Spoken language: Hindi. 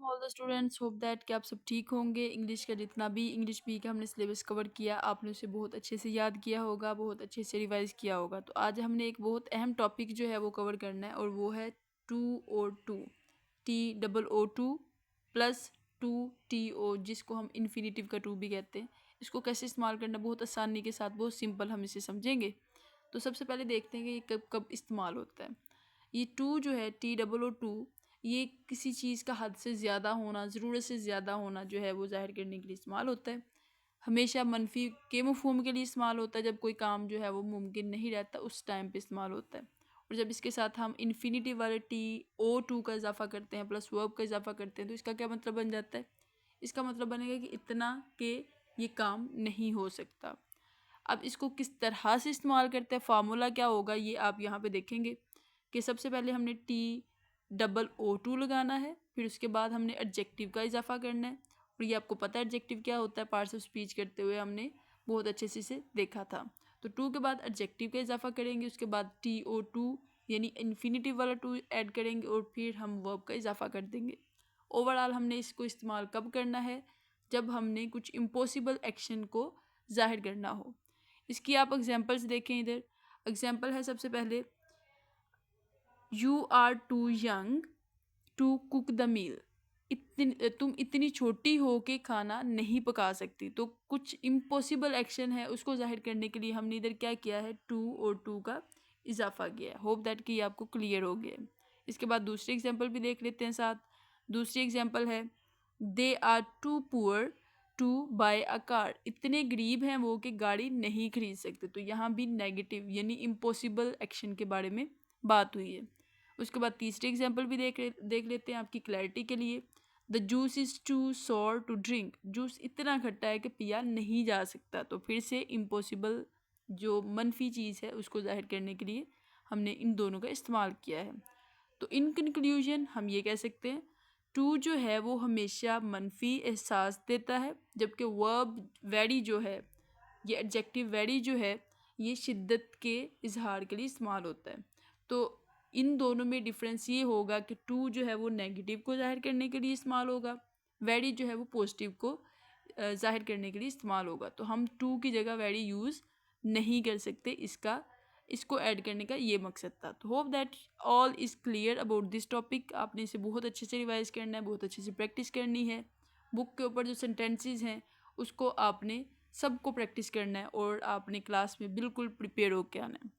All the students, hope that कि आप सब ठीक होंगे। इंग्लिश का जितना भी इंग्लिश बी का हमने सिलेबस कवर किया, आपने उसे बहुत अच्छे से याद किया होगा, बहुत अच्छे से रिवाइज किया होगा। तो आज हमने एक बहुत अहम टॉपिक जो है वो कवर करना है, और वो है टू और टू, TOO2 प्लस 2TO, जिसको हम इन्फिनेटिव का टू भी कहते हैं। इसको कैसे इस्तेमाल करना, बहुत आसानी के साथ, बहुत सिंपल हम इसे समझेंगे। तो सबसे पहले देखते हैं कि ये कब कब इस्तेमाल होता है। ये टू जो है TOO2, ये किसी चीज़ का हद से ज़्यादा होना, ज़रूरत से ज़्यादा होना जो है वो ज़ाहिर करने के लिए इस्तेमाल होता है। हमेशा मनफी के मफ़हूम के लिए इस्तेमाल होता है, जब कोई काम जो है वो मुमकिन नहीं रहता उस टाइम पे इस्तेमाल होता है। और जब इसके साथ हम इन्फिनिटिव वाले TO2 का इजाफा करते हैं, प्लस वर्ब का इजाफा करते हैं, तो इसका क्या मतलब बन जाता है? इसका मतलब बनेगा कि इतना के ये काम नहीं हो सकता। अब इसको किस तरह से इस्तेमाल करते हैं, फार्मूला क्या होगा, ये आप यहाँ पे देखेंगे कि सबसे पहले हमने TOO2 लगाना है, फिर उसके बाद हमने एडजेक्टिव का इजाफा करना है। और ये आपको पता है एडजेक्टिव क्या होता है, पार्ट्स ऑफ स्पीच करते हुए हमने बहुत अच्छे से इसे देखा था। तो टू के बाद एडजेक्टिव का इजाफा करेंगे, उसके बाद TO2 यानी इन्फिनिटिव वाला टू ऐड करेंगे, और फिर हम वर्ब का इजाफा कर देंगे। ओवरऑल हमने इसको इस्तेमाल कब करना है? जब हमने कुछ इम्पॉसिबल एक्शन को जाहिर करना हो। इसकी आप एग्जांपल्स देखें, इधर एग्जांपल है सबसे पहले, you are too young to cook the meal. तुम इतनी छोटी हो के खाना नहीं पका सकती। तो कुछ इम्पॉसिबल एक्शन है, उसको जाहिर करने के लिए हमने इधर क्या किया है, टू और टू का इजाफा किया है। होप दैट कि ये आपको क्लियर हो गया है। इसके बाद दूसरी एग्जांपल भी देख लेते हैं साथ। दूसरी एग्जांपल है, they are too poor to buy a car. इतने गरीब हैं वो कि गाड़ी नहीं खरीद सकते। तो यहाँ भी नेगेटिव यानी इम्पॉसिबल एक्शन के बारे में बात हुई है। उसके बाद तीसरी एग्जांपल भी देख लेते हैं आपकी क्लैरिटी के लिए। The juice is too sour to drink. Juice इतना खट्टा है कि पिया नहीं जा सकता। तो फिर से इम्पॉसिबल जो मनफी चीज़ है उसको जाहिर करने के लिए हमने इन दोनों का इस्तेमाल किया है। तो इन कंक्लूजन हम ये कह सकते हैं, टू जो है वो हमेशा मनफी एहसास देता है, जबकि वर्ब वेरी जो है, ये एडजेक्टिव वेरी जो है, ये शिद्दत के इजहार के लिए इस्तेमाल होता है। तो इन दोनों में डिफरेंस ये होगा कि टू जो है वो नेगेटिव को जाहिर करने के लिए इस्तेमाल होगा, वेरी जो है वो पॉजिटिव को जाहिर करने के लिए इस्तेमाल होगा। तो हम टू की जगह वेरी यूज़ नहीं कर सकते, इसको ऐड करने का ये मकसद था। तो hope that all is clear about this topic. आपने इसे बहुत अच्छे से रिवाइज करना है, बहुत अच्छे से प्रैक्टिस करनी है। बुक के ऊपर जो सेंटेंसेस हैं उसको आपने सबको प्रैक्टिस करना है, और आपने क्लास में बिल्कुल प्रिपेयर होकर आना है।